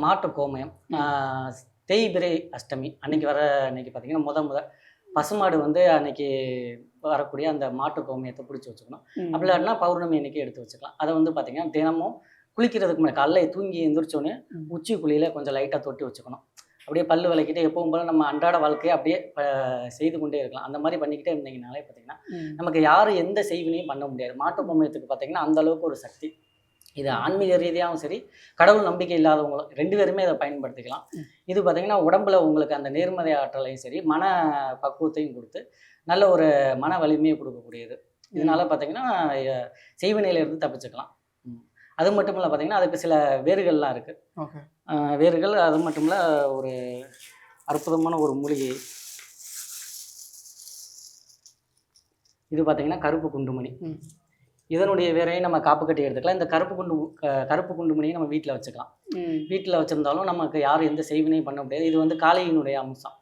மாட்டு கோமயம் தேய்பிறை அஷ்டமி அன்னைக்கு அன்னைக்கு பார்த்தீங்கன்னா முத பசுமாடு வந்து அன்னைக்கு வரக்கூடிய அந்த மாட்டு கோமயத்தை பிடிச்சி வச்சுக்கணும். அப்படி இல்லாட்டினா பௌர்ணமி அன்னைக்கு எடுத்து வச்சுக்கலாம். அதை வந்து பார்த்தீங்கன்னா தினமும் குளிக்கிறதுக்கு முன்னாடி காலைல தூங்கி எந்திரிச்சோன்னே உச்சி குழியில் கொஞ்சம் லைட்டாக தொட்டி வச்சுக்கணும். அப்படியே பல்லு விளக்கிட்டு எப்பவும் போல நம்ம அன்றாட வாழ்க்கையை அப்படியே செய்து கொண்டே இருக்கலாம். அந்த மாதிரி பண்ணிக்கிட்டே இருந்தீங்கனாலே பார்த்தீங்கன்னா நமக்கு யாரும் எந்த செய்வினையும் பண்ண முடியாது. மாட்டு கோமயத்துக்கு பார்த்தீங்கன்னா அந்த அளவுக்கு ஒரு சக்தி. இது ஆன்மீக ரீதியாகவும் சரி, கடவுள் நம்பிக்கை இல்லாதவங்களும் 2 பேருமே இதை பயன்படுத்திக்கலாம். இது பார்த்தீங்கன்னா உடம்புல உங்களுக்கு அந்த நேர்மறை ஆற்றலையும் சரி, மன பக்குவத்தையும் கொடுத்து நல்ல ஒரு மன வலிமையை கொடுக்கக்கூடியது. இதனால பார்த்தீங்கன்னா செய்வினையிலிருந்து தப்பிச்சுக்கலாம். அது மட்டும் இல்லை பார்த்தீங்கன்னா அதுக்கு சில வேர்கள்லாம் இருக்குது. வேர்கள் அது மட்டும் இல்லை, ஒரு அற்புதமான ஒரு மூலிகை. இது பார்த்தீங்கன்னா கருப்பு குண்டுமணி. இதனுடைய வேறையும் நம்ம காப்பு கட்டி எடுத்துக்கலாம். இந்த கருப்பு குண்டுமணியை நம்ம வீட்டில் வச்சுக்கலாம். வீட்டில் வச்சுருந்தாலும் நமக்கு யாரும் எந்த செய்வினையும் பண்ண முடியாது. இது வந்து காளையினுடைய அம்சம்.